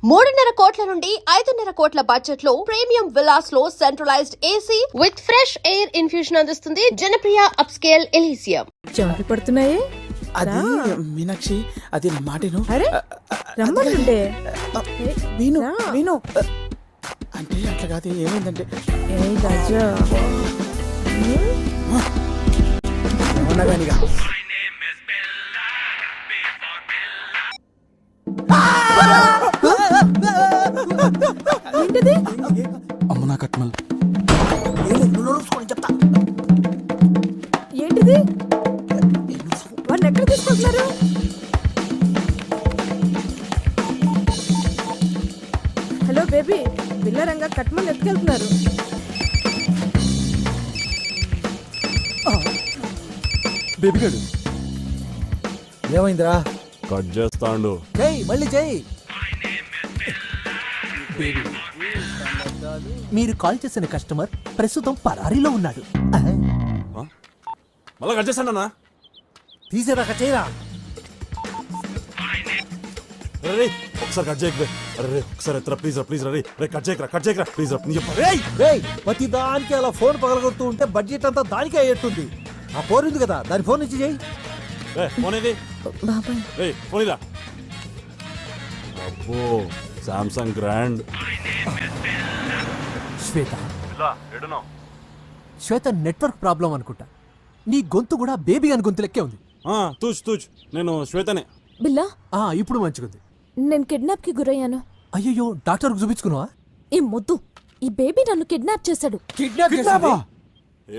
3.5 కోట్ల నుండి 5.5 కోట్ల బడ్జెట్ లో ప్రీమియం విల్లాస్ లో centralised AC with fresh air infusion అందిస్తుంది జనప్రియ అప్స్కేల్ ఎలీసియం. చెమటలు పడుతున్నాయి. అది మీనాక్షి, అది మాటను. అరే రమ్మనుండే. విను విను అంటే అట్లా కాదు, ఏమైందంటే ఉన్నాగానిగా ఏంటిది? అమ్మునా కట్మల్ చెప్తా. ఏంటిది? వాళ్ళు ఎక్కడ తీసుకుంటున్నారు? Hello baby, Billaranga కట్మల్ ఎత్తుకెళ్తున్నారు. బేబీ గడు ఏమైందిరా? కట్ చేస్తాండు. చెయ్యి, మళ్ళీ చెయ్యి. మీరు కాల్ చేసిన కస్టమర్ ప్రస్తుతం పరారీలో ఉన్నాడు. మళ్ళా కట్ చేస్తాడన్నా. తీసేదాకా చేయరా. అరే ఒకసారి కట్ చేయకు. అరే ఒకసారి ఎత్తరా ప్లీజ్ రా, ప్లీజ్ రా. రే కట్ చేయకరా ప్లీజ్ రా. రేయ్, ప్రతి దానికి అలా ఫోన్ పగలగొడుతూ ఉంటే బడ్జెట్ అంతా దానికే అయ్యేట్టుంది. ఆ ఫోన్ ఉంది కదా, దాని ఫోన్ నుంచి చెయ్యి. ఫోన్ ఏది? రే ఫోన్ ఇరా. అబ్బో సామ్సంగ్ గ్రాండ్. శ్వేత శ్వేత నెట్వర్క్ ప్రాబ్లం అనుకుంటా. నీ గొంతు కూడా బేబీ అని గొంతు లెక్కే ఉంది. తూచ్ నేను శ్వేతనే. బిల్లా, ఇప్పుడు మంచిగుంది. నేను కిడ్నాప్ కి గురయ్యాను. అయ్యో, డాక్టర్ చూపించుకున్నావా? ఈ మొద్దు, ఈ బేబీ నన్ను కిడ్నాప్ చేశాడు. కిడ్నాప్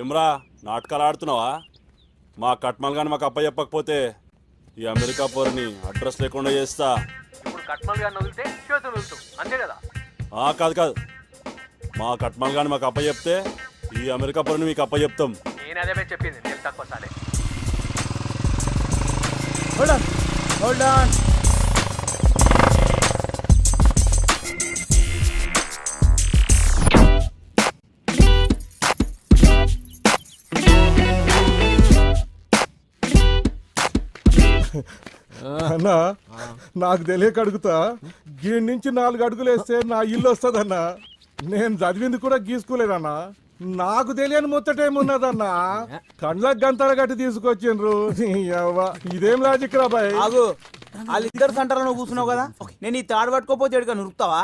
ఏమ్రా నాటకాలు ఆడుతున్నావా? మా కట్మల్ గాని మాకు అప్ప చెప్పకపోతే ఈ అమెరికా పోరిని అడ్రస్ లేకుండా చేస్తా. ఇప్పుడు కట్మల్ గారిని వదిలితే శ్వేతను వదులుతాం, అంతే కదా? కాదు మా కట్మల్ గాని మాకు అప్ప చెప్తే ఈ అమెరికా పోరిని మీకు అప్ప చెప్తాం. నేను అదే చెప్పింది, నేను తక్కువ సాలే. Hold on. అన్నా, నాకు తెలియక అడుగుతా, గీడి నుంచి 4 అడుగులు వేస్తే నా ఇల్లు వస్తుందన్నా. నేను చదివింది కూడా గీసుకోలేదన్నా. నాకు తెలియని ముచ్చటేమున్నదన్నా. కండ్లకు గంతలు గట్టి తీసుకొచ్చిండ్రు. ఇదేం లాజిక్ రా బాయ్? ఆగు, వాళ్ళిద్దరు సెంటర్లో కూర్చున్నావు కదా, నేను ఈ తాడు పట్టుకోపోతే ఎడుగా నురుకుతావా?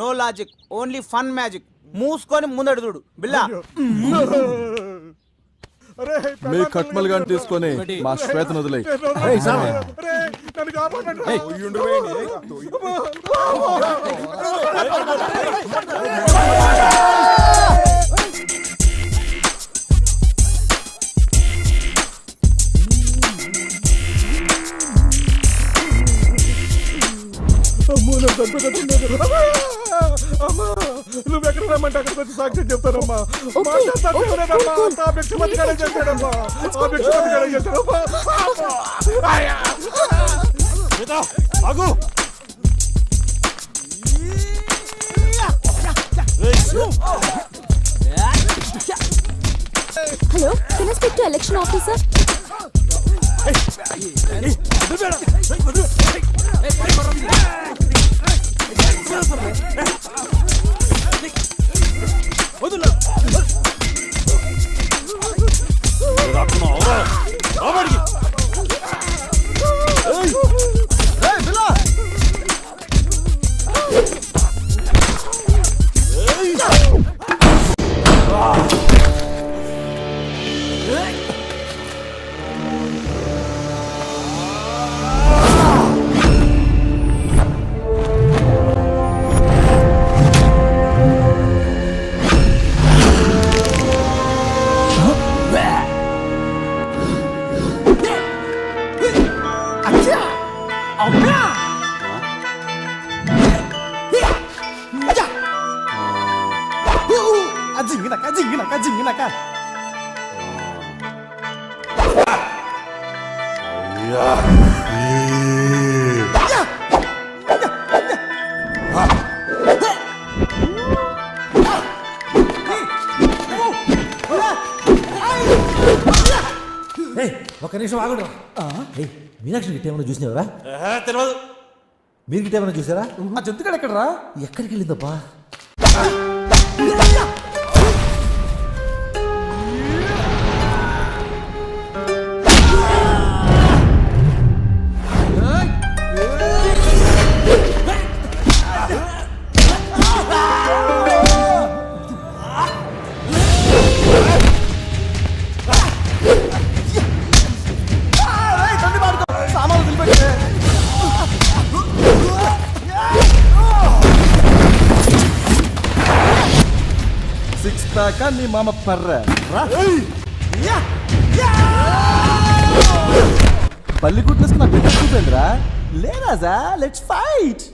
No logic, only fun magic. మూసుకొని ముందడు చూడు బిల్లా. మీ కట్మల్ గాని తీసుకొని మా శ్వేతను వదిలేయ్. నువ్వెక్కడ రమ్మంటే అక్కడికి వచ్చి సాక్ష్యం చెప్తానమ్మా. Hello, can I speak to election officer? ఒక నిమిషం ఆగండి. మీనాక్షి గిట్ట ఏమన్నా చూసినావరా? తెలియదు. మీరు గిట్ట ఏమైనా చూసారా? ఆ జంతుగాడు ఎక్కడరా? ఎక్కడికి వెళ్ళిందబ్బా? సిక్స్ ప్యాక్ నీ మామ పర్ర బల్లి గుడ్లేసుకుని నా బిడ్డ చూపిందిరా. లేరాజా, లెట్స్ ఫైట్.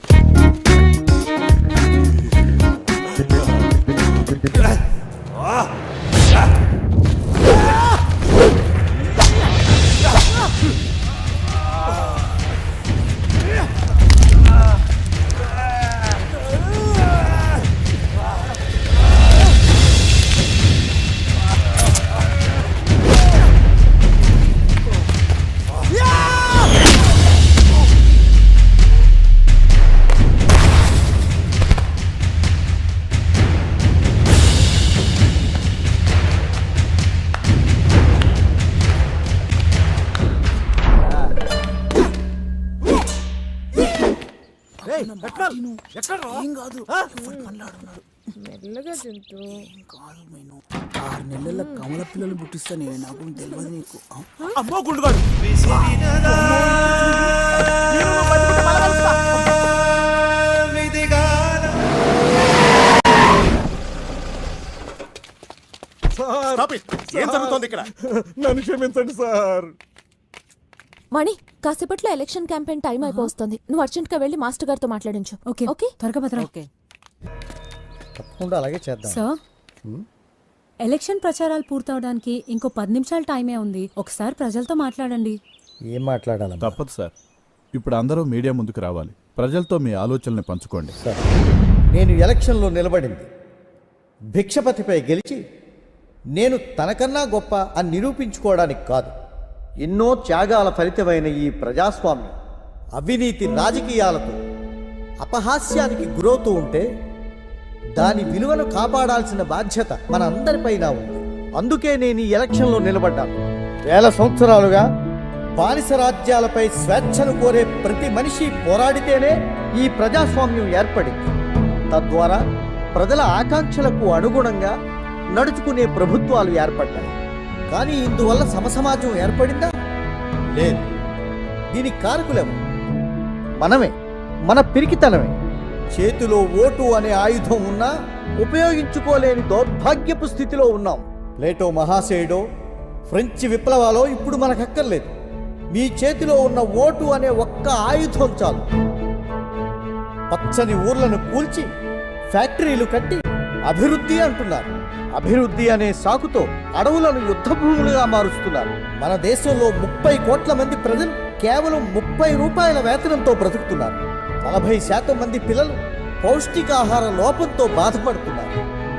మెల్లగా జంతు. 6 నెలల కమల పిల్లలు పుట్టిస్తానే, నాకు తెలియదు నీకు. అమ్మో గుండుగాడు. ఏం జరుగుతోంది ఇక్కడ? నన్ను క్షమించండి సార్. మణి, కాసేపట్లో ఎలక్షన్ క్యాంపెయిన్ టైం అయిపోతుంది. నువ్వు అర్జెంట్ గా వెళ్ళి మాస్టర్ గారితో మాట్లాడించు. ఓకే ఓకే, త్వరగా భద్ర. తప్పకుండా అలాగే చేద్దాం. సార్, ఎలక్షన్ ప్రచారాలు పూర్తవడానికి ఇంకో 10 నిమిషాల టైమే ఉంది. ఒకసారి ప్రజలతో మాట్లాడండి. ఏం మాట్లాడాలి? తప్పదు సార్. ఇప్పుడు అందరూ మీడియా ముందుకు రావాలి. ప్రజలతో మీ ఆలోచనల్ని పంచుకోండి. సార్, నేను ఎలక్షన్లో నిలబడింది భిక్షపతిపై గెలిచి నేను తనకన్నా గొప్ప అని నిరూపించుకోవడానికి కాదు. ఎన్నో త్యాగాల ఫలితమైన ఈ ప్రజాస్వామ్యం అవినీతి రాజకీయాలతో అపహాస్యానికి గురవుతూ ఉంటే దాని విలువను కాపాడాల్సిన బాధ్యత మన అందరిపైన ఉంది. అందుకే నేను ఈ ఎలక్షన్లో నిలబడ్డాను. వేల సంవత్సరాలుగా బానిస రాజ్యాలపై స్వేచ్ఛను కోరే ప్రతి మనిషి పోరాడితేనే ఈ ప్రజాస్వామ్యం ఏర్పడింది. తద్వారా ప్రజల ఆకాంక్షలకు అనుగుణంగా నడుచుకునే ప్రభుత్వాలు ఏర్పడ్డాయి. కానీ ఇందువల్ల సమసమాజం ఏర్పడిందా? లేదు. దీనికి కారకులేమో మనమే, మన పిరికితనమే. చేతిలో ఓటు అనే ఆయుధం ఉన్నా ఉపయోగించుకోలేని దౌర్భాగ్యపు స్థితిలో ఉన్నాం. ప్లేటో మహాశయుడో ఫ్రెంచ్ విప్లవాలో ఇప్పుడు మనకక్కర్లేదు. మీ చేతిలో ఉన్న ఓటు అనే ఒక్క ఆయుధం చాలు. పచ్చని ఊర్లను కూల్చి ఫ్యాక్టరీలు కట్టి అభివృద్ధి అంటున్నారు. అభివృద్ధి అనే సాకుతో అడవులను యుద్ధభూములుగా మారుస్తున్నారు. మన దేశంలో 30 కోట్ల మంది ప్రజలు కేవలం 30 రూపాయల వేతనంతో బ్రతుకుతున్నారు. 40% మంది పిల్లలు పౌష్టికాహార లోపంతో బాధపడుతున్నారు.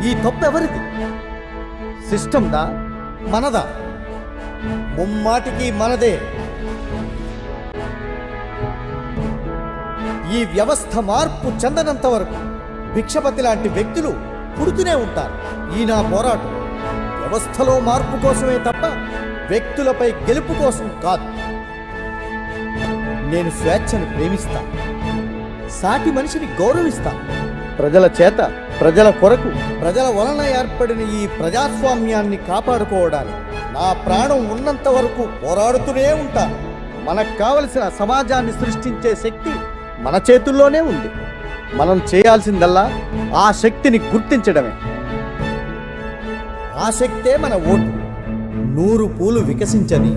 ఈ తప్పెవరిది? సిస్టమ్దా, మనదా? ముమ్మాటికి మనదే. ఈ వ్యవస్థ మార్పు చెందనంత వరకు భిక్షపతి లాంటి వ్యక్తులు పుడుతూనే ఉంటారు. ఈ నా పోరాటం వ్యవస్థలో మార్పు కోసమే తప్ప వ్యక్తులపై గెలుపు కోసం కాదు. నేను స్వేచ్ఛను ప్రేమిస్తాను, సాటి మనిషిని గౌరవిస్తాను. ప్రజల చేత, ప్రజల కొరకు, ప్రజల వలన ఏర్పడిన ఈ ప్రజాస్వామ్యాన్ని కాపాడుకోవడానికి నా ప్రాణం ఉన్నంత వరకు పోరాడుతూనే ఉంటాను. మనకు కావలసిన సమాజాన్ని సృష్టించే శక్తి మన చేతుల్లోనే ఉంది. మనం చేయాల్సిందల్లా ఆ శక్తిని గుర్తించడమే. ఆ శక్తే మన ఓటు. 100 పూలు వికసించని,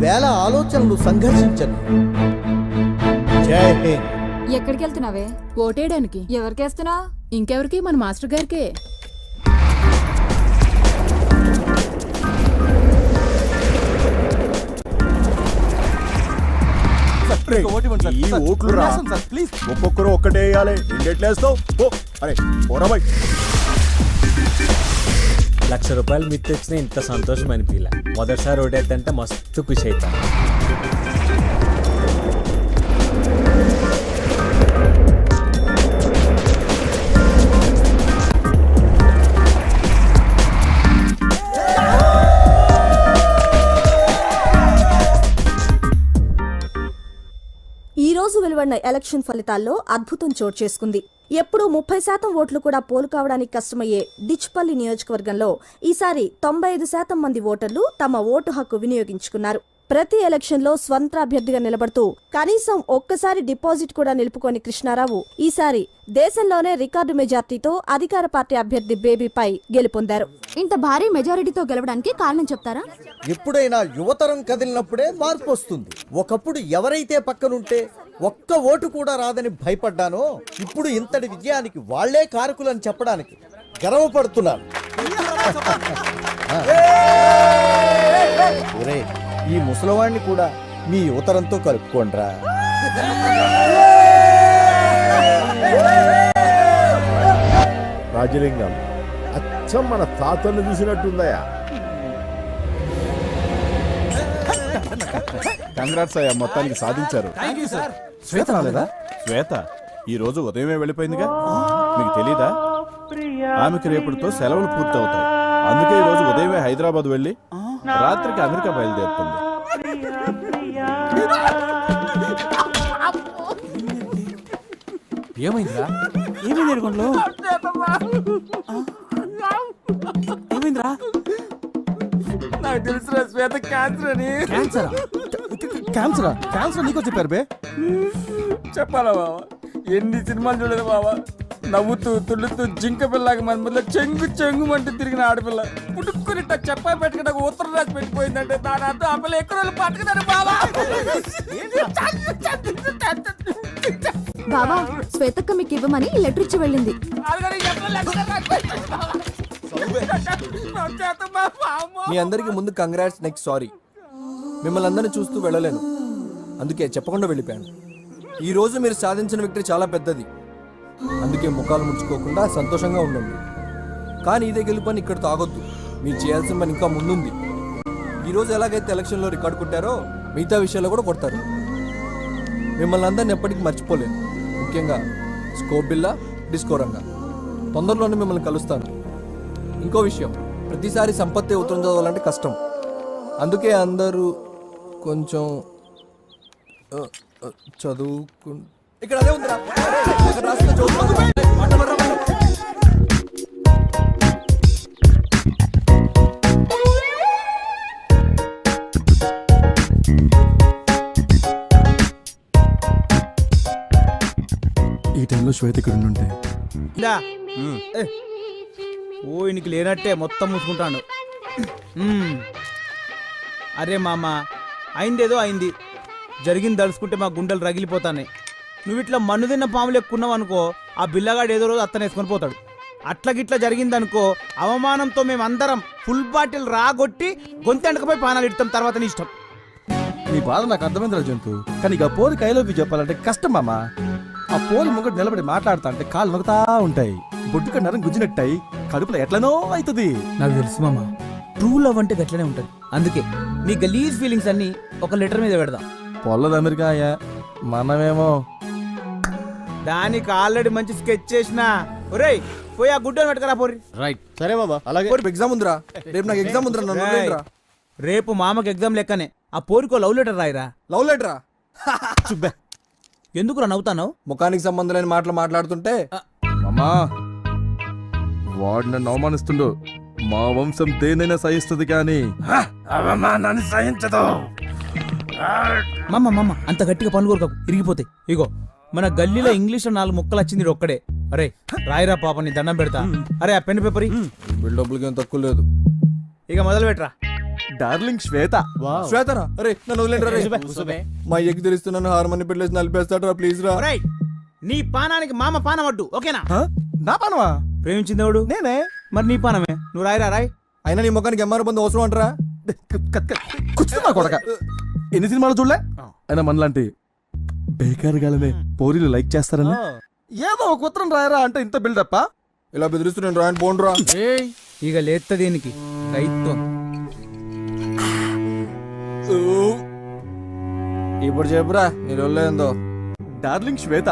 1000 ఆలోచనలు సంఘర్షించని. జై హింద్. ఎక్కడికి వెళ్తున్నావే? ఓటేయడానికి. ఎవరికేస్తున్నా? ఇంకెవరికి? మన మాస్టర్ గారికే. ఈ ఓట్లు రా, ఒక్కొక్కరు ఒక్కటే వేయాలి. ఎట్లేస్తావు? అరే పోరాబాయ్. 1,00,000 రూపాయలు మిత్తి వచ్చినా ఇంత సంతోషం అనిపించలే. మొదటిసారి ఓటేస్తే మస్తు ఖుషి అవుతాను. వెలువడిన ఎలక్షన్ ఫలితాల్లో అద్భుతం చోటు చేసుకుంది. ఎప్పుడూ 30% ఓట్లు కూడా పోలు కావడానికి కష్టమయ్యే డిచ్పల్లి నియోజకవర్గంలో ఈసారి 95% మంది ఓటర్లు తమ ఓటు హక్కు వినియోగించుకున్నారు. ప్రతి ఎలక్షన్లో స్వంత అభ్యర్థిగా నిలబడుతూ కనీసం ఒక్కసారి డిపాజిట్ కూడా నిలుపుకోని కృష్ణారావు ఈసారి దేశంలోనే రికార్డు మెజార్టీతో అధికార పార్టీ అభ్యర్థి బేబీపై గెలుపొందారు. ఇంత భారీ మెజారిటీతో గెలవడానికి కారణం చెప్తారా? ఎప్పుడైనా యువతరం కదిలినప్పుడే మార్పు వస్తుంది. ఒకప్పుడు ఎవరైతే పక్కనుంటే ఒక్క ఓటు కూడా రాదని భయపడ్డానో ఇప్పుడు ఇంతటి విజయానికి వాళ్లే కారకులని చెప్పడానికి గర్వపడుతున్నాను. ఒరేయ్, ఈ ముసలివాణ్ణి కూడా మీ యువతరంతో కలుపుకోండ్రా. రాజలింగం అచ్చం మన తాతను చూసినట్టుందయా. కంగ్రాట్స్ అయ్యా, మొత్తానికి సాధించారు. శ్వేత రాలేదా? శ్వేత ఈ రోజు ఉదయమే వెళ్ళిపోయిందిగా, మీకు తెలీదా? ఆమెకి రేపటితో సెలవులు పూర్తవుతాయి. అందుకే ఈ రోజు ఉదయమే హైదరాబాద్ వెళ్ళి రాత్రికి అమెరికా బయలుదేరుతుంది. ఏమైందిరా? ఏమైంది ఎడుగుండ్లో? ఏమైందిరా? నాకు తెలుసు శ్వేత క్యాన్సర్ అని. క్యాన్సరా? క్యాన్సరా? క్యాన్సర్ నీకో చెప్పారు బే? చెప్పాలా బావా? ఎన్ని సినిమాలు చూడలేదు బావా. నవ్వుతూ తుళ్ళుతూ జింక పిల్లగా మన ముందు చెంగు చెంగు అంటూ తిరిగిన ఆడపిల్ల పుట్టుకుని చెప్పా పెట్టుకుని నాకు ఉత్తరం రాసి పెట్టిపోయిందంటే దాని అర్థం ఆ పిల్ల ఎక్కడ పట్టుకున్నారు బావా. బాబా, శ్వేతక్క మీకు ఇవ్వమని లెటర్ ఇచ్చి వెళ్ళింది. మీ అందరికి ముందు కంగ్రాట్స్, నెక్స్ట్ సారీ. మిమ్మల్ని అందరినీ చూస్తూ వెళ్ళలేను, అందుకే చెప్పకుండా వెళ్ళిపోయాను. ఈ రోజు మీరు సాధించిన విక్టరీ చాలా పెద్దది, అందుకే ముఖాలు ముడుచుకోకుండా సంతోషంగా ఉండండి. కానీ ఇదే గెలుపని ఇక్కడ తాగొద్దు. మీరు చేయాల్సిన పని ఇంకా ముందుంది. ఈరోజు ఎలాగైతే ఎలక్షన్లో రికార్డు కొట్టారో మిగతా విషయాల్లో కూడా కొడతారు. మిమ్మల్ని అందరిని ఎప్పటికీ మర్చిపోలేను, ముఖ్యంగా స్కోప్ బిల్లా డిస్కో రంగా. తొందరలోనే మిమ్మల్ని కలుస్తాను. ఇంకో విషయం, ప్రతిసారి సంపత్తి ఉత్తరం చదవాలంటే కష్టం, అందుకే అందరూ కొంచెం చదువుకు. ఇక్కడ అదే ఉందిరా, ఇక్కడ రాసిన చదువుకోండి. ఈ టైంలో శ్వేత ఇక్కడ ఉంటే ఓ ఇనికి లేనట్టే మొత్తం మూసుకుంటాడు. అరే మామ, అయిందేదో అయింది, జరిగింది తలుసుకుంటే మా గుండెలు రగిలిపోతాయి. నువ్వు ఇట్లా మన్ను తిన్న పాములు ఎక్కున్నావు అనుకో, ఆ బిల్లగాడు ఏదో రోజు అత్తనే వేసుకొని పోతాడు. అట్లగిట్లా జరిగిందనుకో, అవమానంతో మేమందరం ఫుల్ బాటిల్ రాగొట్టి గొంతెండకపోయి పానాలు ఇడతాం, తర్వాత నీ ఇష్టం. నీ బాధ నాకు అర్థమైందిరా జంతు, కానీ ఇక పోలి కైలోకి చెప్పాలంటే కష్టం మామ. ఆ పోలి ముంగడు నిలబడి మాట్లాడుతా అంటే కాళ్ళు నొక్కుతా ఉంటాయి, బొడ్డుక నరం గుజ్జినట్టాయి, కడుపులో ఎట్లనో అవుతుంది. నాకు తెలుసు మామ, ట్రూ లవ్ అంటే గట్లనే ఉంటుంది. అందుకే నీ గలీజ్ ఫీలింగ్స్ అన్ని ఒక లెటర్ మీద పెడదాం. పొల్లది అమెరికా అయ్యా, మనమేమో దానికి ఆల్రెడీ మంచి స్కెచ్ చేసిన. ఒరేయ్ పోయి ఆ గుడ్డని పెట్టుకరా పోరి. రైట్, సరే బాబా, అలాగే. ఎగ్జామ్ ఉందిరా రేపు, నాకు ఎగ్జామ్ ఉందిరా, నన్ను వదిలేయండిరా. రేపు మామకి ఎగ్జామ్ లెక్కనే ఆ పోరికో లవ్ లెటర్ రాయిరా. లవ్ లెటరా? చుబ్బే, ఎందుకురా నవ్వుతాను? ముఖానికి సంబంధం లేని మాటలు మాట్లాడుతుంటే. అమ్మా, వాడు నన్ను అవమానిస్తుండు. మా వంశం దేనైనా సహిస్తుంది కానీ అవమానాన్ని సహించదు. మమ్మ అంత గట్టిగా పనుకోరుకోకు, ఇరిగిపోతాయి. ఇగో మన గల్లీలో ఇంగ్లీష్ లో 4 ముక్కలు వచ్చింది ఒక్కడే. అరే రాయిరా పాప, నీ దండం పెడతా. అరే ఆ పెన్ పేపర్ బిల్డప్లకి ఏం తక్కువ లేదు. ఇక మొదలు పెట్టరా. డార్లింగ్ శ్వేత. శ్వేతరా? అరే నన్ను వదిలేండి. మా ఎగ్ తెలుస్తున్నాను, హార్మోని పెట్టలేసి నలిపేస్తాడు, ప్లీజ్ రా. ఒరేయ్, నీ పానానికి మామ పానం అడ్డు, ఓకేనా? నా పానమా? ప్రేమించిందేవాడు నేనే. మరి నీ పానమే, నువ్వు రాయిరా రాయ్. అయినా నీ ముఖానికి ఎంఆర్ బంధు అవసరం అంటారా? కూర్చున్నా కొడక, ఎన్ని సినిమాలు చూడలే. అయినా మనలాంటి బేకార్ గాలనే పోరీలు లైక్ చేస్తారని ఏదో ఒక ఉత్తరం రాయరా అంటే ఇంత బిల్డప్పా? ఇలా బెదిరిస్తున్నాను, రాయని పోండ్రా. ఇక లేత దీనికి రైతు. ఇప్పుడు చెప్పురా నీ రొల్లేందో. డార్లింగ్ శ్వేత,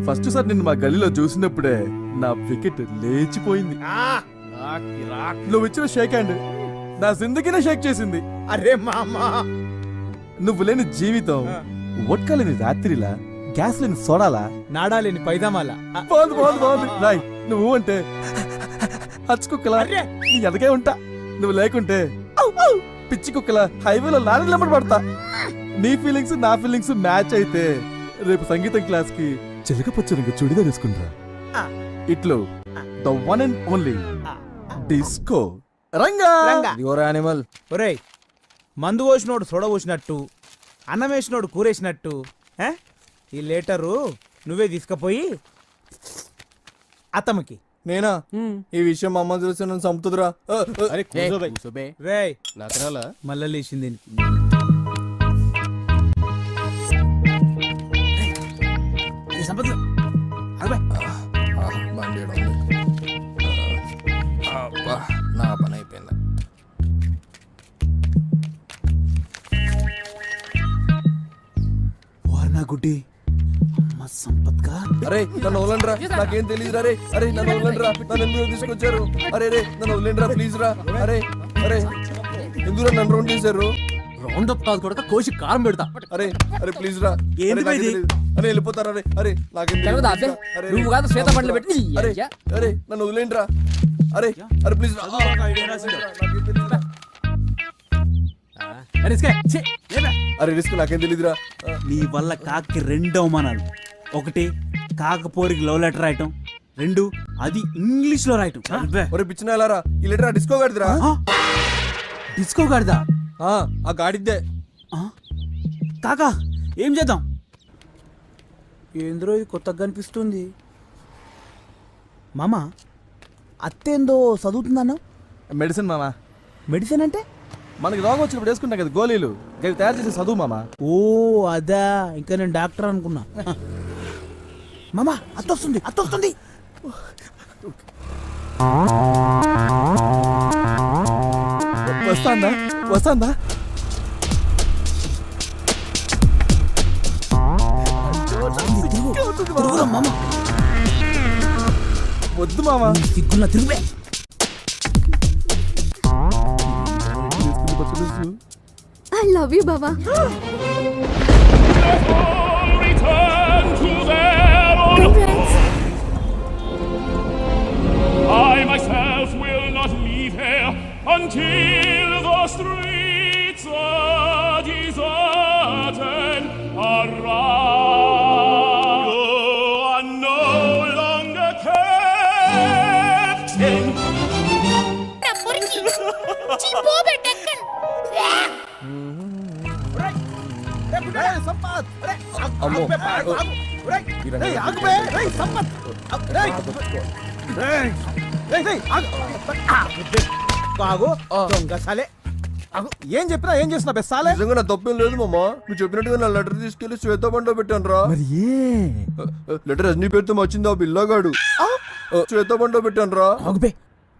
ఫస్ట్ సార్ నిన్ను మా గల్లీలో చూసినప్పుడే నా వికెట్ లేచిపోయింది. నువ్వు ఇచ్చిన షేక్ హ్యాండ్ నా జిందగీనే షేక్ చేసింది. అరే మామా, నువ్వు లేని జీవితం ఒక్కలేని రాత్రిలా గ్యాస్ లేని సోడాలా? నాడాలేని పైదామాల. బాగుంది బాగుంది బాగుంది. రాయ్ నువ్వు అంటే హచ్ కుక్కలా నీ ఎదగే ఉంటా. నువ్వు లేకుంటే పిచ్చి కుక్కలా హైవేలో లారీలు నెంబర్ పడతా. నీ ఫీలింగ్స్ నా ఫీలింగ్స్ మ్యాచ్ అయితే రేపు సంగీతం క్లాస్ కి చిలకపచ్చు రింగు చుడిదార్ వేసుకుంటా. ఇట్లు the one and only disco Ranga. Your animal. ఒరేయ్, మందు పోసినోడు సొడ పోసినట్టు, అన్నం వేసినోడు కూరేసినట్టు ఈ లేటరు నువ్వే తీసుకుపోయి అతనికి. నేనా? ఈ విషయం మా అమ్మ చూసి నన్ను చంపుతుందిరా. రేయ్ మళ్ళా లేచింది. నా పని అయిపోయింది. గుడ్డి అమ్మ సంపత్గా. అరే నన్ను వదలండిరా, నాకేం తెలియదు రా. అరే నన్ను వదలండిరా, నన్ను ఎందుకు తీసుకొచ్చారు? అరే రే నన్ను వదిలేండిరా ప్లీజ్ రా. అరే అరే ఎందుకు నన్ను రౌండ్ చేశారు? రౌండ్ అప్ కాదు కూడా కోసి కారం పెడతా. అరే అరే ప్లీజ్ రా. అరే వెళ్ళిపోతారా? అరే అరే నాకేం తెలియదు. నువ్వు కాదు శ్వేత బండ్లు పెట్టి. అరే అరే నన్ను వదిలేండిరా. అరే అరే ప్లీజ్ రా. అరే రిస్క్ నాకేం తెలియదురా. నీ వల్ల కాకి 2 అవమానాలు. ఒకటి కాకపోరికి లవ్ లెటర్ రాయటం, 2 అది ఇంగ్లీష్ లో రాయటం. ఒరే పిచ్చిన వెళ్ళారా, ఈ లెటర్ డిస్కో గాడిదిరా. డిస్కో గాడిదా? ఆ గాడిద్దే. కాకా ఏం చేద్దాం? ఏంద్రో ఇది కొత్తగా కనిపిస్తుంది. మామ అత్తేందో చదువుతుందన్నా? మెడిసిన్ మామా. మెడిసిన్ అంటే మనకి రోగం వచ్చినప్పుడు వేసుకుంటాం కదా గోళీలు, అవి తయారు చేసి చదువు మామా. ఓ అదా, ఇంకా నేను డాక్టర్ అనుకున్నా. మామా అత్తొస్తుంది అత్తొస్తుంది. వస్తాందా వస్తాందా? వద్దు మామా, సిగ్గున్నా తిరుగు. ఐ లవ్ యూ బావా. I myself will not leave here until the streets are deserted, around. You are no longer captain. అమ్మో ఏం చెప్పినా ఏం చేసినా బెస్సాలే. నిజంగా నా తప్పేం లేదు మామా. నువ్వు చెప్పినట్టుగా నా లెటర్ తీసుకెళ్లి శ్వేత బండో పెట్టాను రా. లెటర్ రజనీ పేరుతో వచ్చింది ఆ బిల్లగాడు. శ్వేత బండో పెట్టాను రా.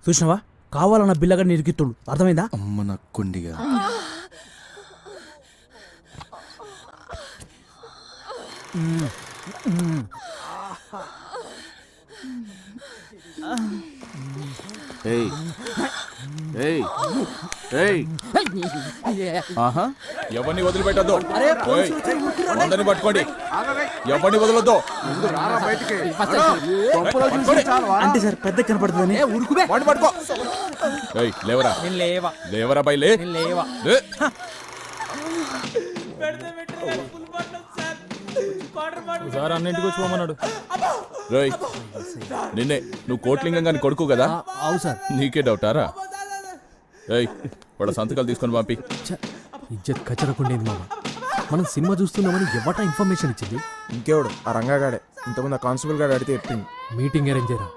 చూసినావా, కావాలన్న బిల్లగా నిరికిత్తుడు. అర్థమైందా? అమ్మ నా కొండిగా. ఎవరిని వదిలిపెట్టద్దు, అందరిని పట్టుకోండి. ఎవరిని వదలొద్దు. అంటే సార్ పెద్ద కనపడుతుందని వాడిని పట్టుకో. లేవరా లేవరా బై లే. సార్ అన్నింటికి వచ్చి పోమన్నాడు. రేయ్ నిన్నే, నువ్వు కోట్లింగం గాని కొడుకు కదా? అవు సార్. నీకే డౌటారా? ఏయ్ వాడు సంతకాలు తీసుకొని పంపి. ఇజ్జత్ కచ్చరకుండేది మామ. మనం సినిమా చూస్తున్నామని ఎవట ఇన్ఫర్మేషన్ ఇచ్చింది? ఇంకెవడు? ఆ రంగాగాడే. ఇంతకుముందు ఆ కానిస్టేబుల్ గాడు అడిగితే చెప్పింది. మీటింగ్ అరేంజ్ చేయరా.